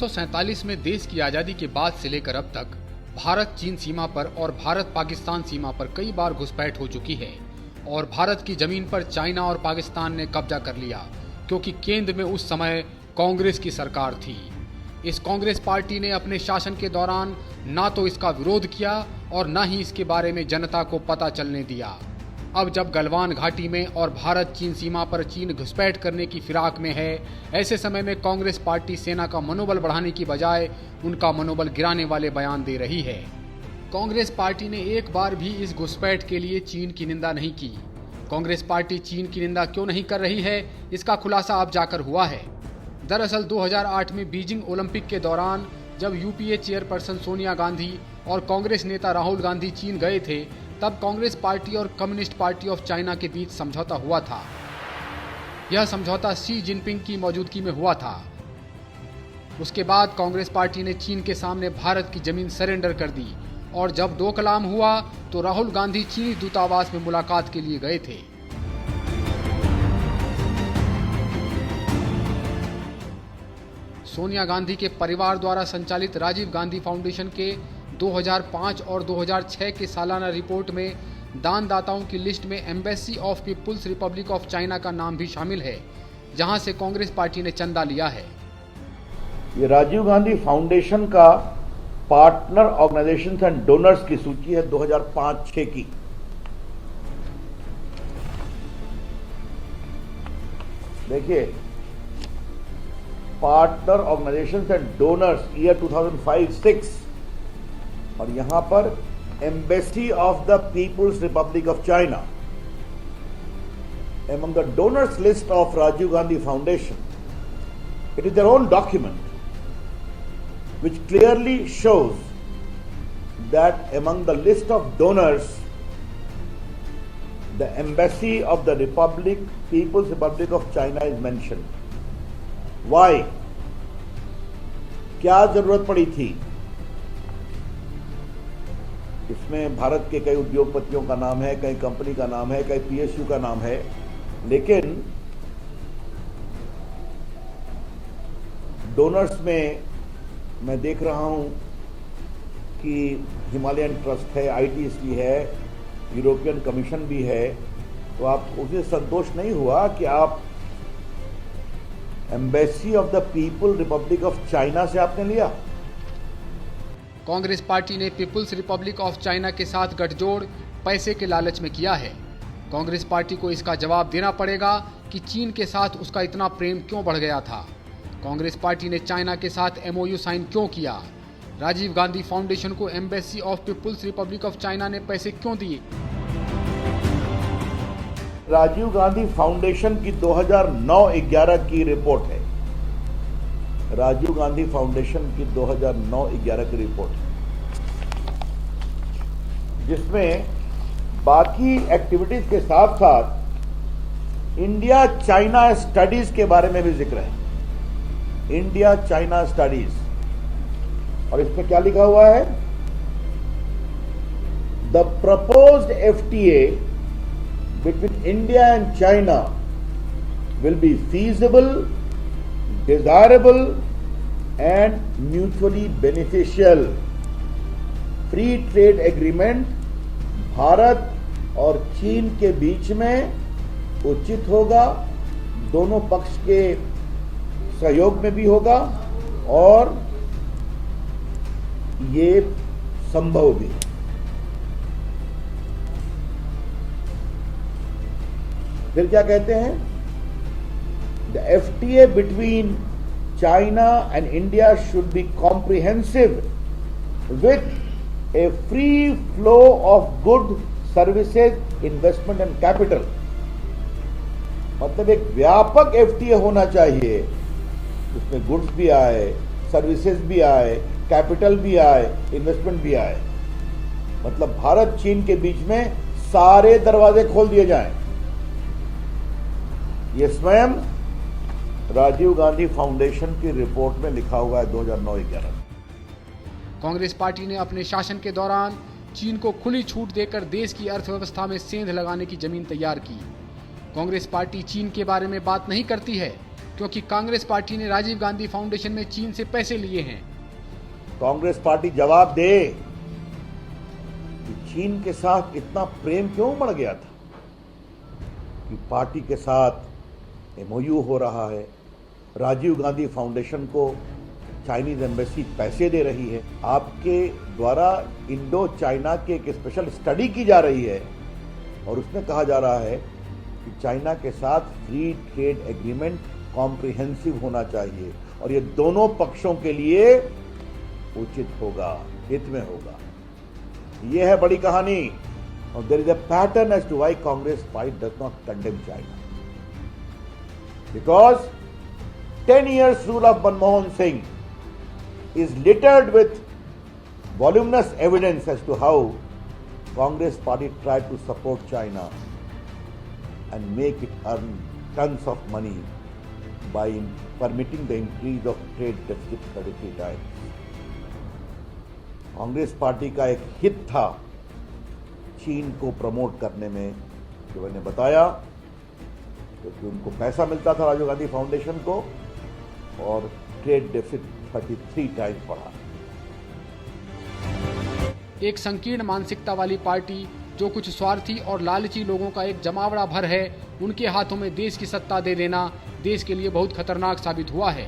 1947 में देश की आजादी के बाद से लेकर अब तक भारत चीन सीमा पर और भारत पाकिस्तान सीमा पर कई बार घुसपैठ हो चुकी है और भारत की जमीन पर चाइना और पाकिस्तान ने कब्जा कर लिया, क्योंकि केंद्र में उस समय कांग्रेस की सरकार थी। इस कांग्रेस पार्टी ने अपने शासन के दौरान ना तो इसका विरोध किया और न ही इसके बारे में जनता को पता चलने दिया। अब जब गलवान घाटी में और भारत चीन सीमा पर चीन घुसपैठ करने की फिराक में है, ऐसे समय में कांग्रेस पार्टी सेना का मनोबल बढ़ाने की बजाय उनका मनोबल गिराने वाले बयान दे रही है। कांग्रेस पार्टी ने एक बार भी इस घुसपैठ के लिए चीन की निंदा नहीं की। कांग्रेस पार्टी चीन की निंदा क्यों नहीं कर रही है, इसका खुलासा अब जाकर हुआ है। दरअसल 2008 में बीजिंग ओलंपिक के दौरान जब यूपीए चेयरपर्सन सोनिया गांधी और कांग्रेस नेता राहुल गांधी चीन गए थे, तब कांग्रेस पार्टी और कम्युनिस्ट पार्टी ऑफ चाइना के बीच समझौता हुआ था। यह समझौता शी जिनपिंग की मौजूदगी में हुआ था। उसके बाद कांग्रेस पार्टी ने चीन के सामने भारत की जमीन सरेंडर कर दी और जब डोकलाम हुआ तो राहुल गांधी चीनी दूतावास में मुलाकात के लिए गए थे। सोनिया गांधी के परिवार द्वारा संचालित राजीव गांधी फाउंडेशन के 2005 और 2006 के सालाना रिपोर्ट में दानदाताओं की लिस्ट में embassy of People's Republic of China का नाम भी शामिल है, जहां से कांग्रेस पार्टी ने चंदा लिया है। ये राजीव गांधी फाउंडेशन का पार्टनर ऑर्गेनाइजेशंस एंड डोनर्स की सूची है 2005-6 की। देखिए, partner organisations and donors year 2005-6 और यहां पर embassy of the people's Republic of China. Among the donors list of Rajiv Gandhi Foundation, it is their own document which clearly shows that among the list of donors, the embassy of the People's Republic of China is mentioned. Why? क्या जरूरत पड़ी थी? इसमें भारत के कई उद्योगपतियों का नाम है, कई कंपनी का नाम है, कई पीएसयू का नाम है, लेकिन डोनर्स में मैं देख रहा हूं कि हिमालयन ट्रस्ट है, आईटीसी है, यूरोपियन कमीशन भी है। तो आप उसे संतोष नहीं हुआ कि आप embassy of the people Republic of China से आपने लिया? कांग्रेस पार्टी ने पीपुल्स रिपब्लिक ऑफ चाइना के साथ गठजोड़ पैसे के लालच में किया है। कांग्रेस पार्टी को इसका जवाब देना पड़ेगा कि चीन के साथ उसका इतना प्रेम क्यों बढ़ गया था। कांग्रेस पार्टी ने चाइना के साथ एमओयू साइन क्यों किया? राजीव गांधी फाउंडेशन को embassy of People's Republic of China ने पैसे क्यों दिए? राजीव गांधी फाउंडेशन की 2009-11 की रिपोर्ट है। राजीव गांधी फाउंडेशन की 2009-11 की रिपोर्ट, जिसमें बाकी एक्टिविटीज के साथ साथ इंडिया चाइना स्टडीज के बारे में भी जिक्र है। इंडिया चाइना स्टडीज, और इसमें क्या लिखा हुआ है? The proposed FTA between India and China will be feasible, desirable and mutually beneficial. Free trade agreement Bharat और चीन के बीच में उचित होगा, दोनों पक्ष के सहयोग में भी होगा और ये संभव भी। फिर क्या कहते हैं? The FTA between China and India should be comprehensive with a free flow of goods, services, investment and capital. मतलब एक व्यापक FTA होना चाहिए, उसमें गुड्स भी आए, सर्विसेज भी आए, कैपिटल भी आए, इन्वेस्टमेंट भी आए। मतलब भारत चीन के बीच में सारे दरवाजे खोल दिए जाएं। ये स्वयं राजीव गांधी फाउंडेशन की रिपोर्ट में लिखा हुआ है 2009-11। कांग्रेस पार्टी ने अपने शासन के दौरान चीन को खुली छूट देकर देश की अर्थव्यवस्था में सेंध लगाने की जमीन तैयार की। कांग्रेस पार्टी चीन के बारे में बात नहीं करती है क्योंकि कांग्रेस पार्टी ने राजीव गांधी फाउंडेशन में चीन से पैसे लिए हैं। कांग्रेस पार्टी जवाब दे कि चीन के साथ इतना प्रेम क्यों बढ़ गया था कि पार्टी के साथ एमओयू हो रहा है, राजीव गांधी फाउंडेशन को चाइनीज एम्बेसी पैसे दे रही है, आपके द्वारा इंडो चाइना की एक स्पेशल स्टडी की जा रही है और उसमें कहा जा रहा है कि चाइना के साथ फ्री ट्रेड एग्रीमेंट कॉम्प्रिहेंसिव होना चाहिए और ये दोनों पक्षों के लिए उचित होगा, हित में होगा। ये है बड़ी कहानी और there is a pattern as to why Congress party does not condemn China, because 10 years rule of Manmohan Singh is littered with voluminous evidence as to how Congress party tried to support China and make it earn tons of money by permitting the increase of trade deficit 33 times. Congress party का एक हित था चीन को promote करने में, जो मैंने बताया, क्योंकि उनको पैसा मिलता था राजीव गांधी फाउंडेशन को और ट्रेड डेफिसिट 33 टाइम्स बढ़ा। एक संकीर्ण मानसिकता वाली पार्टी जो कुछ स्वार्थी और लालची लोगों का एक जमावड़ा भर है, उनके हाथों में देश की सत्ता दे देना देश के लिए बहुत खतरनाक साबित हुआ है।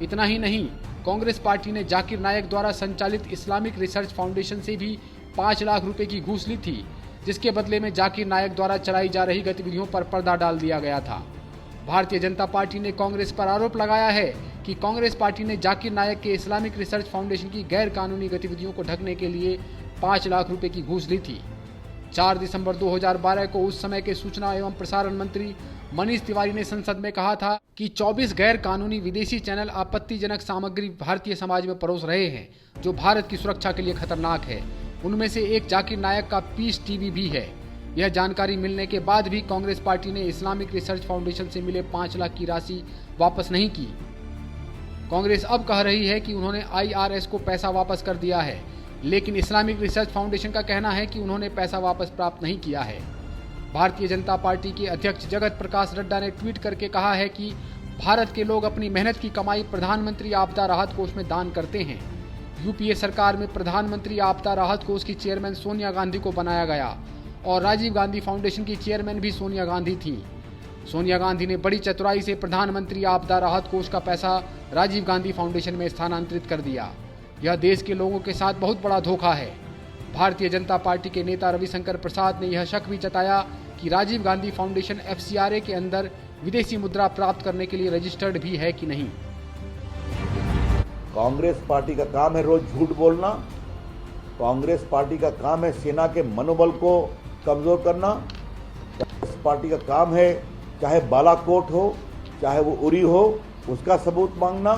इतना ही नहीं, कांग्रेस पार्टी ने जाकिर नायक द्वारा संचालित इस्लामिक रिसर्च फाउंडेशन से भी 5 लाख रुपए की घूस ली थी, जिसके बदले में जाकिर नायक द्वारा चलाई जा रही गतिविधियों पर पर्दा डाल दिया गया था। भारतीय जनता पार्टी ने कांग्रेस पर आरोप लगाया है कि कांग्रेस पार्टी ने जाकिर नायक के इस्लामिक रिसर्च फाउंडेशन की गैर कानूनी गतिविधियों को ढकने के लिए 5 लाख रुपए की घूस ली थी। 4 दिसंबर 2012 को उस समय के सूचना एवं प्रसारण मंत्री मनीष तिवारी ने संसद में कहा था कि 24 गैर कानूनी विदेशी चैनल आपत्तिजनक सामग्री भारतीय समाज में परोस रहे हैं, जो भारत की सुरक्षा के लिए खतरनाक है। उनमें से एक जाकिर नायक का पीस टीवी भी है। यह जानकारी मिलने के बाद भी कांग्रेस पार्टी ने इस्लामिक रिसर्च फाउंडेशन से मिले 5 लाख की राशि वापस नहीं की। कांग्रेस अब कह रही है कि उन्होंने IRS को पैसा वापस कर दिया है, लेकिन इस्लामिक रिसर्च फाउंडेशन का कहना है कि उन्होंने पैसा वापस प्राप्त नहीं किया है। भारतीय जनता पार्टी के अध्यक्ष जगत प्रकाश नड्डा ने ट्वीट करके कहा है कि भारत के लोग अपनी मेहनत की कमाई प्रधानमंत्री आपदा राहत कोष में दान करते हैं। यूपीए सरकार में प्रधानमंत्री आपदा राहत कोष की चेयरमैन सोनिया गांधी को बनाया गया और राजीव गांधी फाउंडेशन की चेयरमैन भी सोनिया गांधी थी। सोनिया गांधी ने बड़ी चतुराई से प्रधानमंत्री आपदा राहत कोष का पैसा राजीव गांधी फाउंडेशन में स्थानांतरित कर दिया। यह देश के लोगों के साथ बहुत बड़ा धोखा है। भारतीय जनता पार्टी के नेता रविशंकर प्रसाद ने यह शक भी जताया कि राजीव गांधी फाउंडेशन FCRA के अंदर विदेशी मुद्रा प्राप्त करने के लिए रजिस्टर्ड भी है कि नहीं। कांग्रेस पार्टी का काम है रोज झूठ बोलना। कांग्रेस पार्टी का काम है सेना के मनोबल को कमजोर करना। कांग्रेस पार्टी का काम है चाहे बालाकोट हो चाहे वो उरी हो, उसका सबूत मांगना।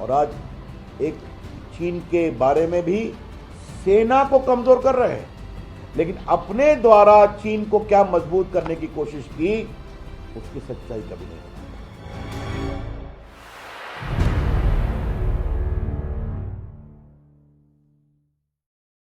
और आज एक चीन के बारे में भी सेना को कमजोर कर रहे हैं, लेकिन अपने द्वारा चीन को क्या मजबूत करने की कोशिश की, उसकी सच्चाई कभी नहीं।